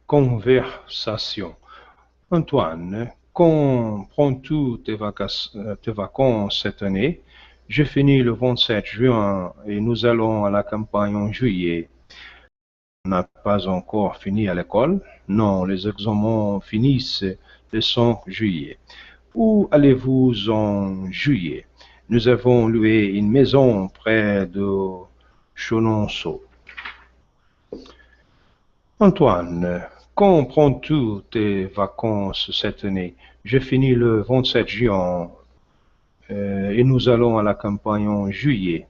Conversation. Antoine, quand prends-tu tes vacances cette année? Je finis le 27 juin et nous allons à la campagne en juillet. On n'a pas encore fini à l'école? Non, les examens finissent le 5 juillet. Où allez-vous en juillet? Nous avons loué une maison près de Chenonceau. Antoine, quand prends-tu tes vacances cette année? Je finis le 27 juin et nous allons à la campagne en juillet.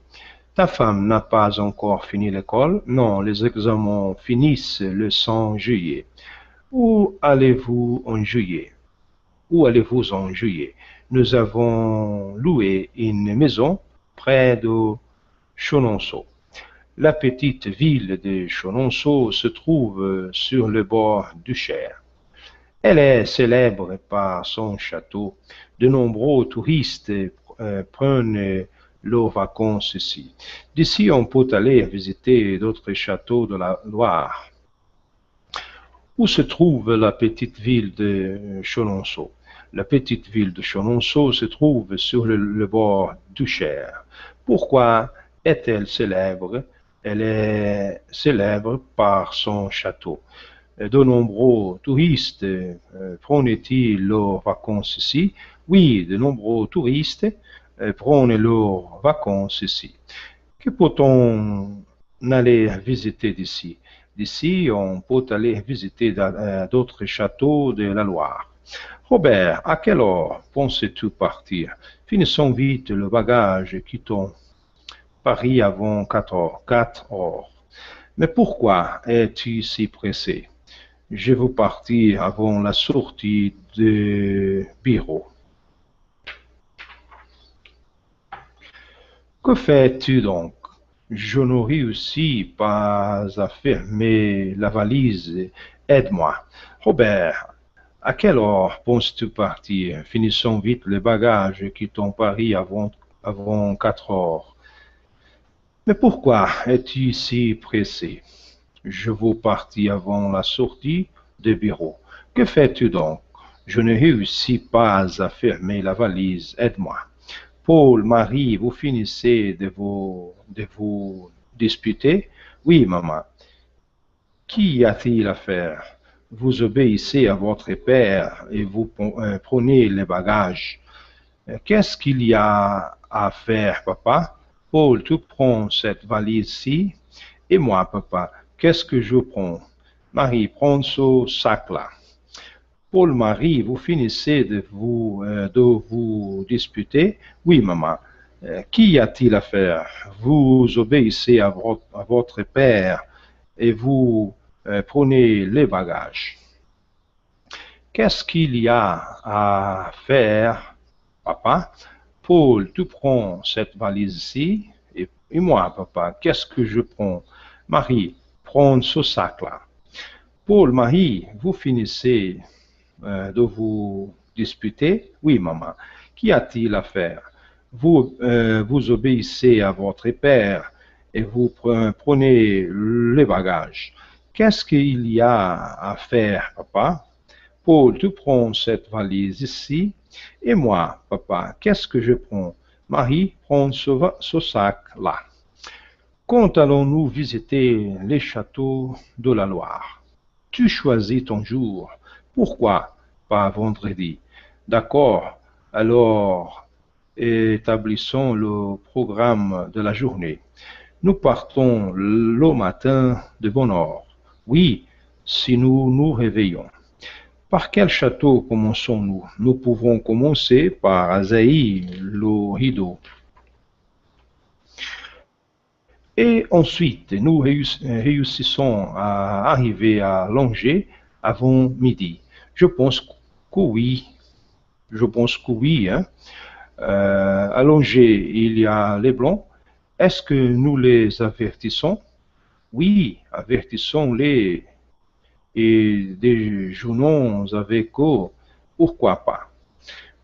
Ta femme n'a pas encore fini l'école? Non, les examens finissent le 5 juillet. Où allez-vous en juillet? Où allez-vous en juillet? Nous avons loué une maison près de Chenonceau. La petite ville de Chenonceau se trouve sur le bord du Cher. Elle est célèbre par son château. De nombreux touristes prennent leurs vacances ici. D'ici, on peut aller visiter d'autres châteaux de la Loire. Où se trouve la petite ville de Chenonceau? La petite ville de Chenonceau se trouve sur le bord du Cher. Pourquoi est-elle célèbre? Elle est célèbre par son château. De nombreux touristes prennent-ils leurs vacances ici? Oui, de nombreux touristes prennent leurs vacances ici. Que peut-on aller visiter d'ici? D'ici, on peut aller visiter d'autres châteaux de la Loire. Robert, à quelle heure penses-tu partir? Finissons vite le bagage, quittons Paris avant 4 heures. Mais pourquoi es-tu si pressé? Je veux partir avant la sortie du bureau. Que fais-tu donc? Je ne réussis pas à fermer la valise. Aide-moi. Robert, à quelle heure penses-tu partir? Finissons vite les bagages, quittons Paris avant 4 heures. Mais pourquoi es-tu si pressé? Je veux partir avant la sortie du bureau. Que fais-tu donc? Je ne réussis pas à fermer la valise. Aide-moi. Paul, Marie, vous finissez de vous disputer? Oui, maman. Qu'y a-t-il à faire? Vous obéissez à votre père et vous prenez les bagages. Qu'est-ce qu'il y a à faire, papa? Paul, tu prends cette valise-ci. Et moi, papa, qu'est-ce que je prends? Marie, prends ce sac-là. Paul, Marie, vous finissez de vous disputer? Oui, maman. Qu'y a-t-il à faire? Vous obéissez à votre père et vous prenez les bagages. Qu'est-ce qu'il y a à faire, papa? Paul, tu prends cette valise-ci et moi, papa, qu'est-ce que je prends? Marie, prends ce sac-là. Paul, Marie, vous finissez de vous disputer? Oui, maman. Qu'y a-t-il à faire? Vous obéissez à votre père et vous prenez les bagages. Qu'est-ce qu'il y a à faire, papa? Paul, tu prends cette valise ici. Et moi, papa, qu'est-ce que je prends? Marie, prends ce sac-là. Quand allons-nous visiter les châteaux de la Loire? Tu choisis ton jour. Pourquoi pas vendredi? D'accord, alors établissons le programme de la journée. Nous partons le matin de bonne heure. Oui, si nous nous réveillons. Par quel château commençons-nous? Nous pouvons commencer par Azaï, le rideau. Et ensuite, nous réussissons à arriver à Langeais avant midi. Je pense que oui. Je pense que oui. Hein. À Langeais, il y a les Blancs. Est-ce que nous les avertissons? Oui, avertissons-les et déjeunons avec eux. Pourquoi pas?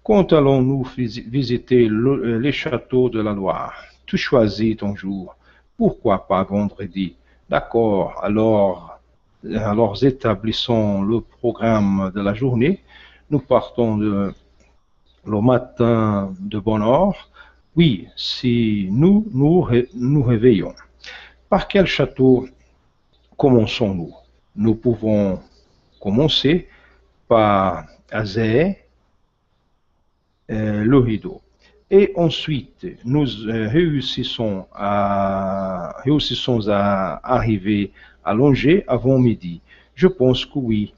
Quand allons-nous visiter les châteaux de la Loire? Tu choisis ton jour. Pourquoi pas vendredi? D'accord, alors Alors établissons le programme de la journée. Nous partons le matin de bonne heure. Oui, si nous réveillons. Par quel château commençons-nous? Nous pouvons commencer par Azé, le rideau. Et ensuite, nous réussissons à arriver à Longer avant midi. Je pense que oui.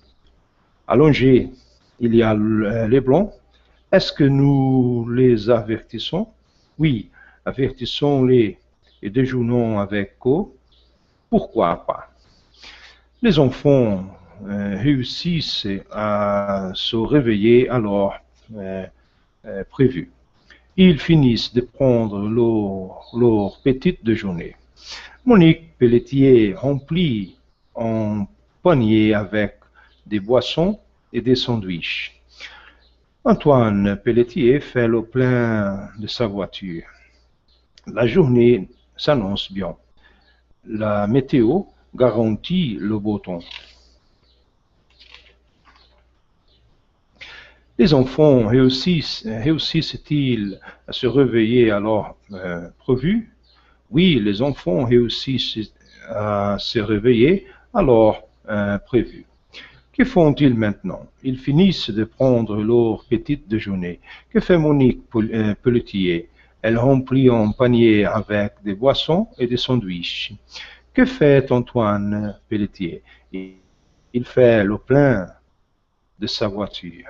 À Longer, il y a les Blancs. Est-ce que nous les avertissons? Oui, avertissons-les et déjeunons avec eux. Pourquoi pas? Les enfants réussissent à se réveiller à l'heure prévue. Ils finissent de prendre leur petite déjeuner. Monique Pelletier remplit un panier avec des boissons et des sandwichs. Antoine Pelletier fait le plein de sa voiture. La journée s'annonce bien. La météo garantit le beau temps. Les enfants réussissent-ils à se réveiller à l'heure prévue? Oui, les enfants réussissent à se réveiller à l'heure prévue. Que font-ils maintenant? Ils finissent de prendre leur petite déjeuner. Que fait Monique Pelletier? Elle remplit un panier avec des boissons et des sandwichs. Que fait Antoine Pelletier? Il fait le plein de sa voiture.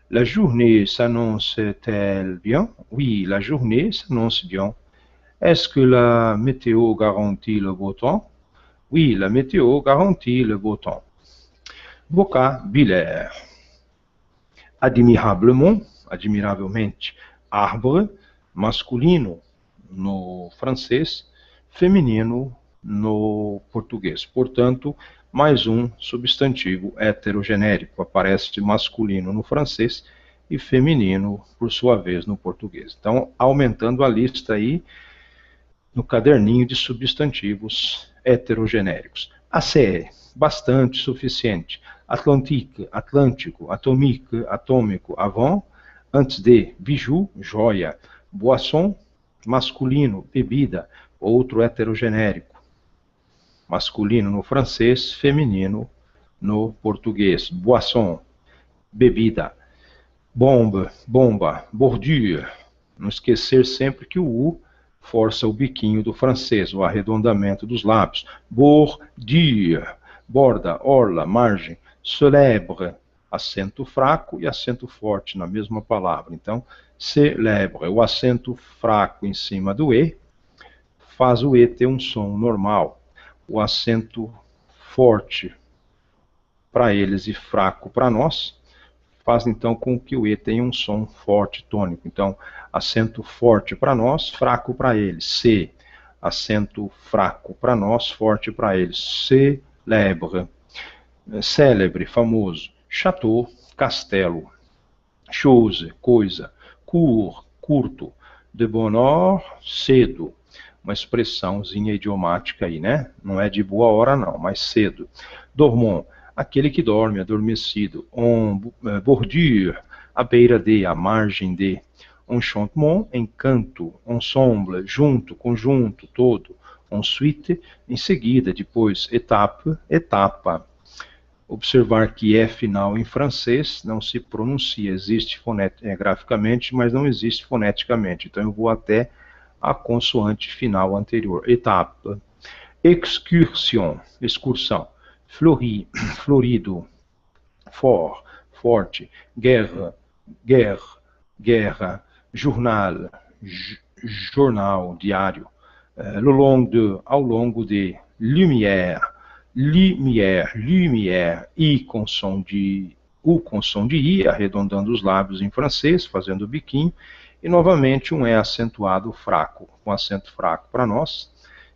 La journée s'annonce-t-elle bien? Oui, la journée s'annonce bien. Est-ce que la météo garantit le beau temps? Oui, la météo garantit le beau temps. Vocabulaire. Admirablement, admiravelmente, arbre, masculino no francês, feminino no português. Portanto, mais um substantivo heterogenérico aparece masculino no francês e feminino, por sua vez, no português. Então, aumentando a lista aí no caderninho de substantivos heterogenéricos. ACE, bastante, suficiente. Atlantique, Atlântico, atomique, atômico, avant, antes de, bijou, joia. Boisson, masculino, bebida, outro heterogenérico. Masculino no francês, feminino no português. Boisson, bebida. Bomba, bomba, bordure. Não esquecer sempre que o U força o biquinho do francês, o arredondamento dos lábios. Bordure, borda, orla, margem. Célèbre, acento fraco e acento forte na mesma palavra. Então, célèbre, o acento fraco em cima do E, faz o E ter um som normal. O acento forte para eles e fraco para nós, faz então com que o E tenha um som forte, tônico. Então, acento forte para nós, fraco para eles. C, acento fraco para nós, forte para eles. Célèbre, célebre, famoso. Château, castelo. Chose, coisa. Court, curto. De bonheur, cedo. Uma expressãozinha idiomática aí, né? Não é de boa hora não, mas cedo. Dormant, aquele que dorme, adormecido. En bordure, à beira de, à margem de. Enchantement, encanto. Ensemble, junto, conjunto, todo. Ensuite, em seguida, depois. Étape, etapa. Observar que é final em francês não se pronuncia, existe graficamente, mas não existe foneticamente. Então eu vou até a consoante final anterior. Étape. Excursion, excursão. Fleuri, florido. Fort, forte. Guerre, guerre, guerra. Jornal, jornal, diário. Le long de, ao longo de. Lumière, lumière, lumière. I com som de U com som de I, arredondando os lábios em francês, fazendo o biquinho. E novamente um E acentuado fraco, com acento fraco para nós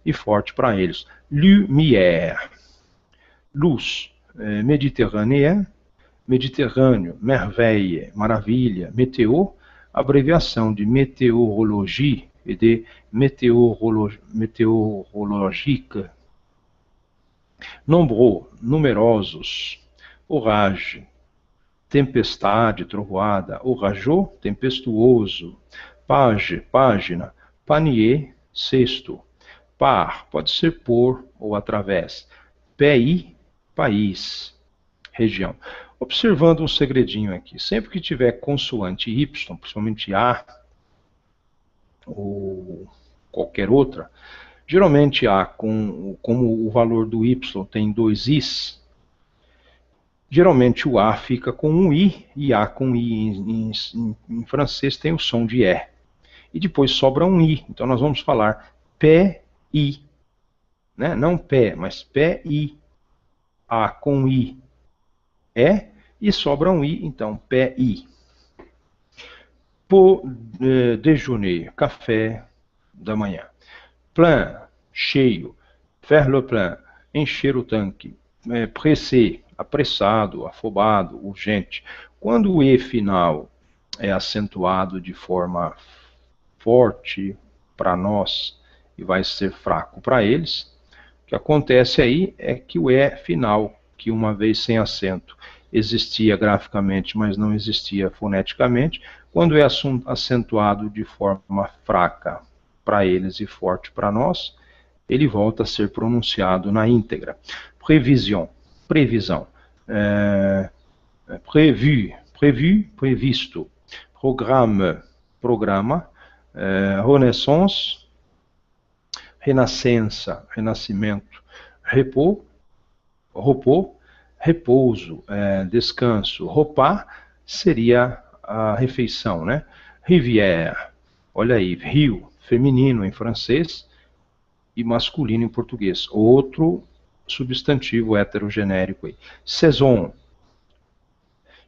e forte para eles. Lumière. Luz, méditerranéen, Mediterrâneo, merveille, maravilha. Météo, abreviação de météorologie e de météorologique. Nombreux, numerosos. Orage, tempestade, trovoada. Orageux, tempestuoso. Page, página. Panier, cesto. Par, pode ser por ou através. Pays, país. Região. Observando um segredinho aqui. Sempre que tiver consoante Y, principalmente A, ou qualquer outra, geralmente A, como o valor do Y tem dois Is, geralmente o A fica com um I, e A com I em francês tem o som de E. E depois sobra um I, então nós vamos falar P-I, né? Não pé, mas P-I. A com I, E, e sobra um I, então P-I. Pour déjeuner, café da manhã. Plein, cheio. Faire le plein, encher o tanque. Pressé, apressado, afobado, urgente. Quando o E final é acentuado de forma forte para nós e vai ser fraco para eles, o que acontece aí é que o E final, que uma vez sem acento existia graficamente, mas não existia foneticamente, quando é acentuado de forma fraca para eles e forte para nós, ele volta a ser pronunciado na íntegra. Prévision, previsão. Prévu, prévu, previsto. Programme, programa. Renaissance, renascença, renascimento. Repos, repos, repouso, descanso. Repas seria a refeição, né? Rivière, olha aí, rio, feminino em francês e masculino em português. Outro substantivo heterogenérico aí. Saison.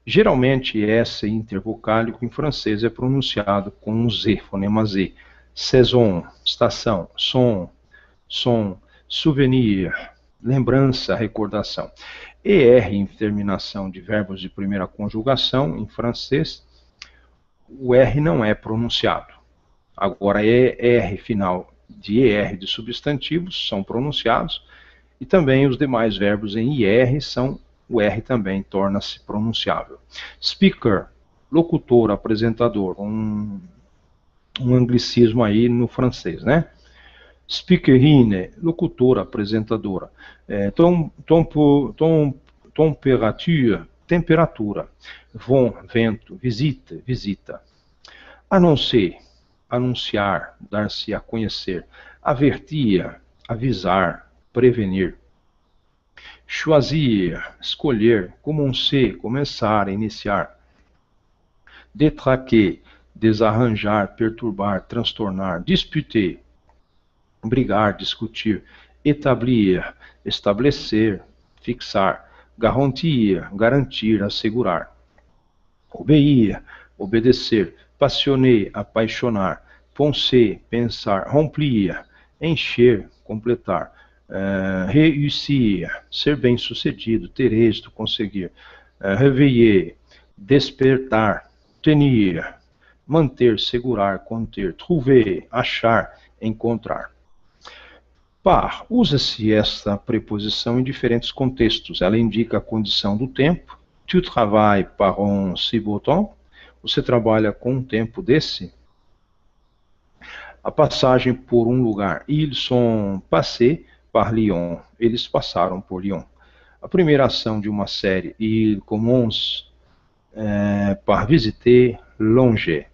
Geralmente esse intervocálico em francês é pronunciado com um Z, fonema Z. Saison, estação. Son, som. Souvenir, lembrança, recordação. ER em terminação de verbos de primeira conjugação em francês, o R não é pronunciado. Agora, ER final de ER de substantivos são pronunciados e também os demais verbos em IR são, o R também torna-se pronunciável. Speaker, locutor, apresentador, um anglicismo aí no francês, né? Speakerine, locutora, apresentadora. Temperature, temperatura. Vento, visita, visita. Annoncer, anunciar, dar-se a conhecer. Avertir, avisar, prevenir. Choisir, escolher. Commencer, começar, iniciar. Détraquer, desarranjar, perturbar, transtornar. Disputer, brigar, discutir. Établir, estabelecer, fixar. Garantir, garantir, assegurar. Obéir, obedecer. Passionner, apaixonar. Penser, pensar. Remplir, encher, completar. Réussir, ser bem-sucedido, ter êxito, conseguir. Réveiller, despertar. Tenir, manter, segurar, conter. Trouver, achar, encontrar. Par, usa-se esta preposição em diferentes contextos. Ela indica a condição do tempo. Tu travailles par un si beau temps. Você trabalha com um tempo desse. A passagem por um lugar. Ils sont passés par Lyon. Eles passaram por Lyon. A primeira ação de uma série. Il commence par visiter Longe.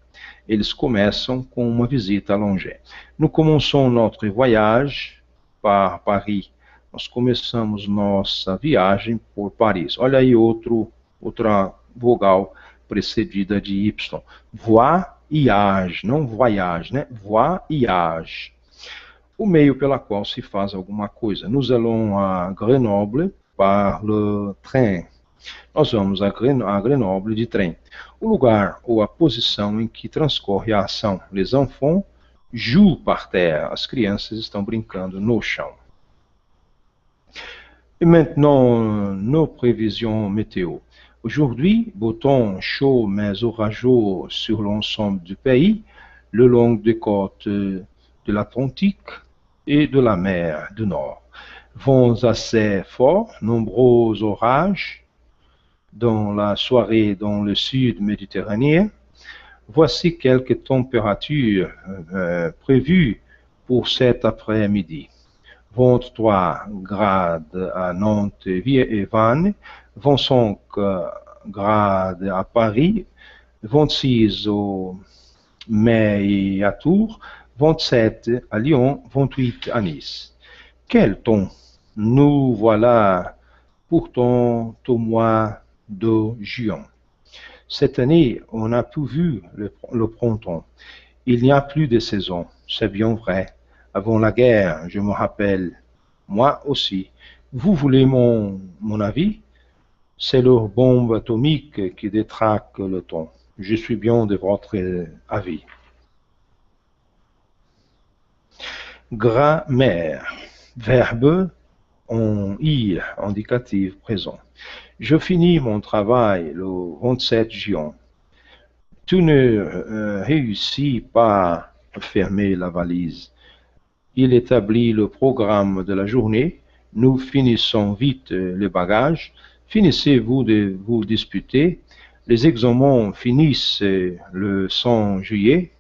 Eles começam com uma visita a Longe. Nous commençons notre voyage par Paris. Nós começamos nossa viagem por Paris. Olha aí outra vogal precedida de Y. Voyage, não voyage, né? Voyage. O meio pela qual se faz alguma coisa. Nous allons à Grenoble par le train. Nós vamos a Grenoble de trem. O lugar ou a posição em que transcorre a ação. Les enfants jouent par terre. As crianças estão brincando no chão. Et maintenant, nos prévisions météo. Aujourd'hui, beau temps chaud mais orageux sur l'ensemble du pays, le long des côtes de l'Atlantique et de la mer du Nord. Vents assez forts, nombreux orages dans la soirée dans le sud méditerranéen. Voici quelques températures prévues pour cet après-midi. 23 grades à Nantes et Vannes, 25 grades à Paris, 26 au Mai et à Tours, 27 à Lyon, 28 à Nice. Quel temps! Nous voilà pourtant au mois de juin. Cette année, on n'a plus vu le printemps. Il n'y a plus de saison, c'est bien vrai. Avant la guerre, je me rappelle, moi aussi. Vous voulez mon avis? C'est leur bombe atomique qui détraque le temps. Je suis bien de votre avis. Grammaire. Verbe en I, indicatif présent. Je finis mon travail le 27 juin. Tu ne réussis pas à fermer la valise. Il établit le programme de la journée. Nous finissons vite les bagages. Finissez-vous de vous disputer. Les examens finissent le 5 juillet.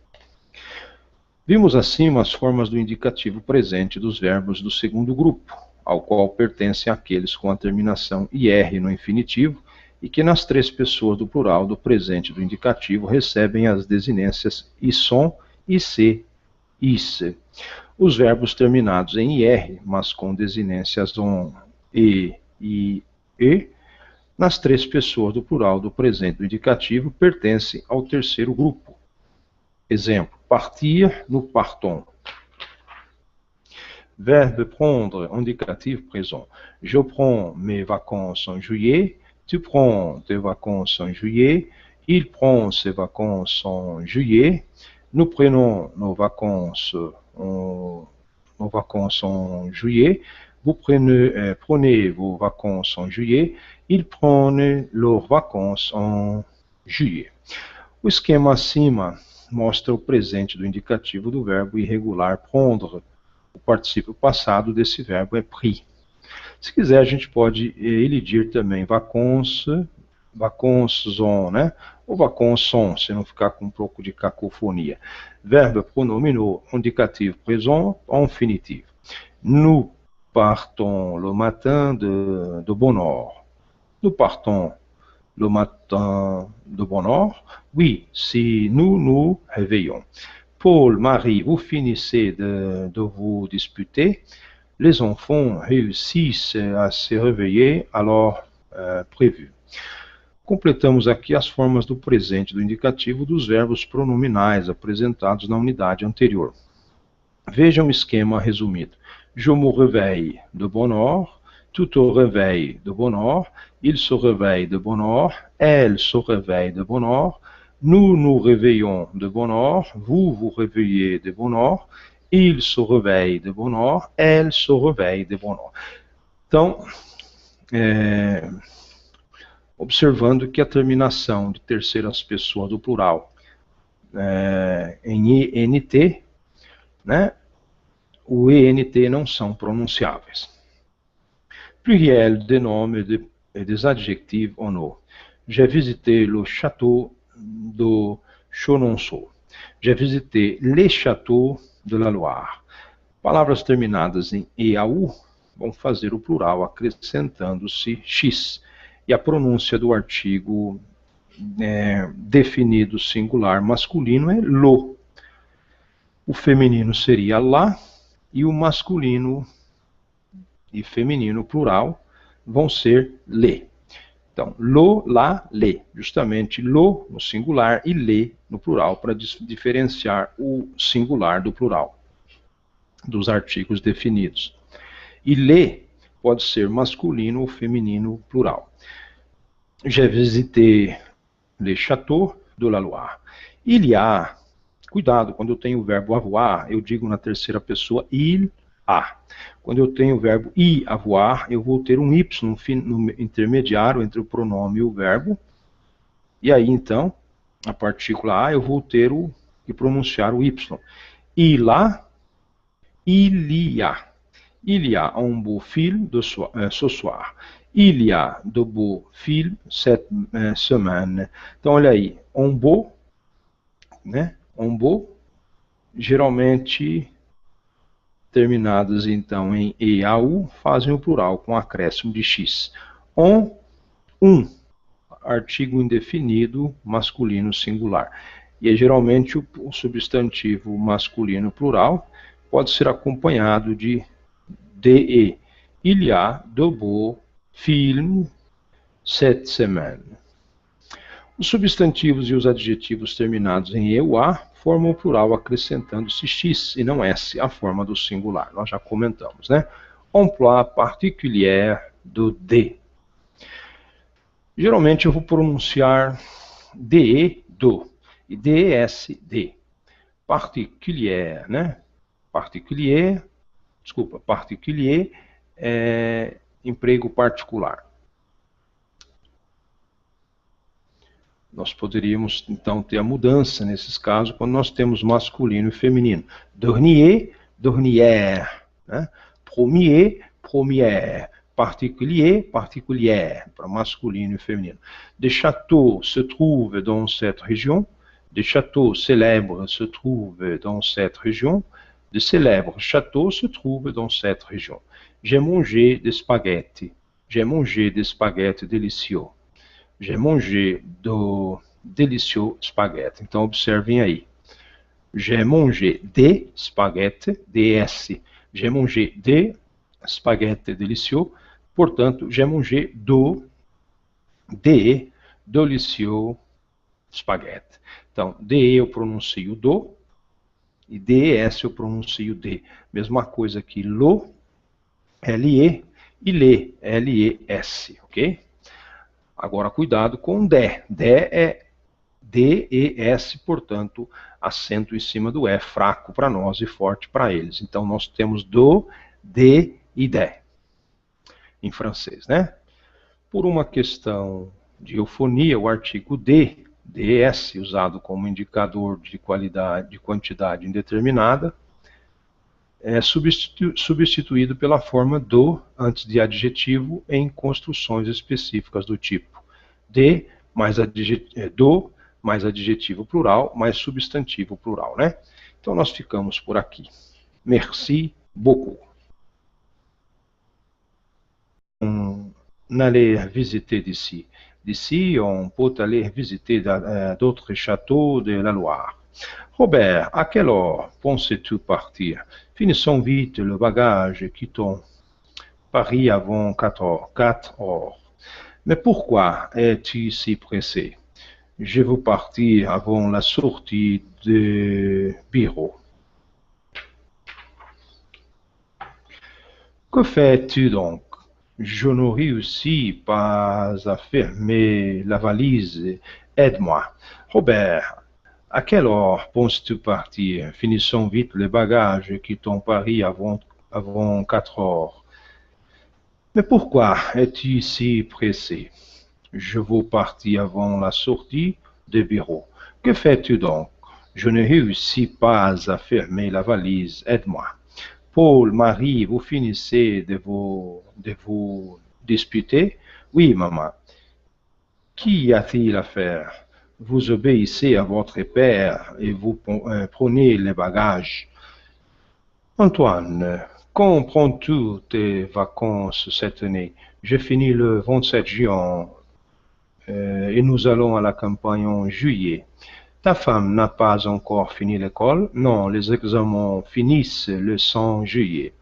Vimos acima as formas do indicativo presente dos verbos do segundo grupo, ao qual pertencem aqueles com a terminação IR no infinitivo e que nas três pessoas do plural do presente do indicativo recebem as desinências isson, IC, ISE. Os verbos terminados em IR, mas com desinências ON, I, E, nas três pessoas do plural do presente do indicativo pertencem ao terceiro grupo. Exemplo, partir, nous partons. Verbe prendre, indicatif présent. Je prends mes vacances en juillet, tu prends tes vacances en juillet, il prend ses vacances en juillet, nous prenons nos vacances en juillet, vous prenez vos vacances en juillet, ils prennent leurs vacances en juillet. O esquema acima mostra o presente do indicativo do verbo irregular prendre. O particípio passado desse verbo é pris. Se quiser, a gente pode elidir também vacances, vacances, né? Ou vacances, se não ficar com um pouco de cacofonia. Verbe pronominal, indicativo présent, infinitif. Nous partons le matin de bonne heure. Nous partons le matin de bonne heure. Oui, si nous nous réveillons. Paul, Marie, vous finissez de vous disputer. Les enfants réussissent a se réveiller à l'heure prévue. Completamos aqui as formas do presente do indicativo dos verbos pronominais apresentados na unidade anterior. Vejam o esquema resumido. Je me réveille de bonne heure, tu te réveilles de bonne heure, il se réveille de bonne heure, elle se réveille de bonne heure, nous nous réveillons de bonne heure, vous vous réveillez de bonne heure, il se réveille de bonne heure, elle se réveille de bonne heure. Então, observando que a terminação de terceiras pessoas do plural em ENT, né, o ENT não são pronunciáveis. Pluriel de noms et des adjectifs en eau. J'ai visité le château de Chenonceau. J'ai visité les châteaux de la Loire. Palavras terminadas em EAU vão fazer o plural acrescentando-se X. E a pronúncia do artigo definido singular masculino é lo. O feminino seria lá e o masculino e feminino plural vão ser le. Então, lo, lá, le. Justamente lo no singular e le no plural, para diferenciar o singular do plural, dos artigos definidos. E le pode ser masculino ou feminino plural. J'ai visité les châteaux de la Loire. Il y a, cuidado, quando eu tenho o verbo avoir, eu digo na terceira pessoa il a. Quando eu tenho o verbo y avoir, eu vou ter um y no intermediário entre o pronome e o verbo. E aí, então, a partícula a, eu vou ter que pronunciar o y. Il a, il y a. Il y a un beau film ce soir. Il y a de beaux films cette semaine. Então, olha aí, um beau, né? Um beau, geralmente terminados então em EAU, fazem o plural com acréscimo de X. Um, artigo indefinido masculino singular. E é geralmente o substantivo masculino plural pode ser acompanhado de DE. Il y a de beaux films cette semaine. Os substantivos e os adjetivos terminados em EUA formam o plural acrescentando-se X e não S, a forma do singular. Nós já comentamos, né? Emploi particulier do D. Geralmente eu vou pronunciar DE, do, e DES, D. Particulier, né? Particulier é emprego particular. Nós poderíamos, então, ter a mudança, nesses casos, quando nós temos masculino e feminino. Dernier, dernière. Né? Premier, première. Particulier, particulière, para masculino e feminino. Des châteaux se trouvent dans cette région. Des châteaux célèbres se trouvent dans cette région. De célèbres châteaux se trouvent dans cette région. J'ai mangé des spaghettis. J'ai mangé des spaghettis délicieux. J'ai mangé de délicieux spaghettis. Então, observem aí. J'ai mangé des spaghettis, DS. J'ai mangé des spaghettis délicieux. Portanto, j'ai mangé des délicieux spaghettis. Então, DE eu pronuncio do e DES eu pronuncio D. Mesma coisa que lo, LE, e lê, LES, ok? Agora, cuidado com DE. DE é DES, portanto, acento em cima do E, fraco para nós e forte para eles. Então, nós temos do, de e dé, em francês, né? Por uma questão de eufonia, o artigo de, DS, usado como indicador de qualidade, de quantidade indeterminada, é substituído pela forma do antes de adjetivo em construções específicas do tipo de mais do mais adjetivo plural mais substantivo plural, né? Então nós ficamos por aqui. Merci beaucoup. On allait visiter d'ici. D'ici, on peut aller visiter d'autres châteaux de la Loire. Robert, à quelle heure penses-tu partir? Finissons vite le bagage et quittons Paris avant 4 heures. Mais pourquoi es-tu si pressé? Je veux partir avant la sortie du bureau. Que fais-tu donc? Je ne réussis pas à fermer la valise. Aide-moi. Robert, à quelle heure penses-tu partir? Finissons vite les bagages et quittons Paris avant 4 heures. Mais pourquoi es-tu si pressé? Je veux partir avant la sortie du bureau. Que fais-tu donc? Je ne réussis pas à fermer la valise. Aide-moi. Paul, Marie, vous finissez de vous disputer? Oui, maman. Qu'y a-t-il à faire? Vous obéissez à votre père et vous prenez les bagages. Antoine, quand prends-tu tes vacances cette année? Je finis le 27 juin et nous allons à la campagne en juillet. Ta femme n'a pas encore fini l'école? Non, les examens finissent le 5 juillet.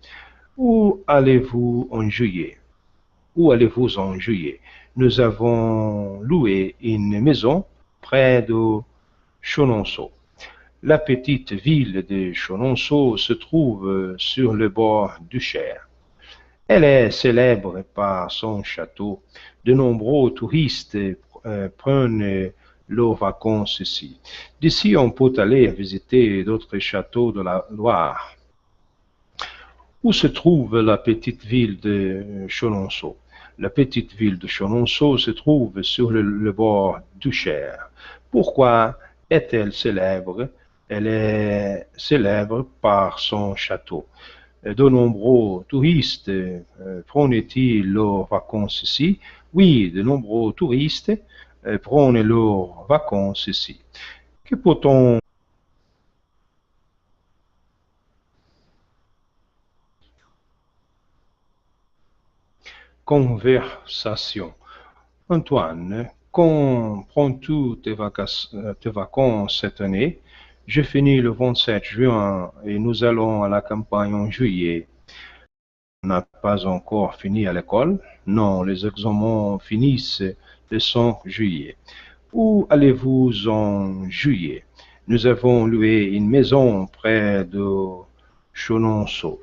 Où allez-vous en juillet? Où allez-vous en juillet? Nous avons loué une maison près de Chenonceau. La petite ville de Chenonceau se trouve sur le bord du Cher. Elle est célèbre par son château. De nombreux touristes prennent leurs vacances ici. D'ici, on peut aller visiter d'autres châteaux de la Loire. Où se trouve la petite ville de Chenonceau? La petite ville de Chenonceau se trouve sur le bord du Cher. Pourquoi est-elle célèbre? Elle est célèbre par son château. De nombreux touristes prenaient-ils leurs vacances ici? Oui, de nombreux touristes prennent leurs vacances ici. Que peut-on conversation? Antoine, quand prends-tu tes vacances cette année? Je finis le 27 juin et nous allons à la campagne en juillet. On n'a pas encore fini à l'école? Non, les examens finissent le 5 juillet. Où allez-vous en juillet? Nous avons loué une maison près de Chenonceau.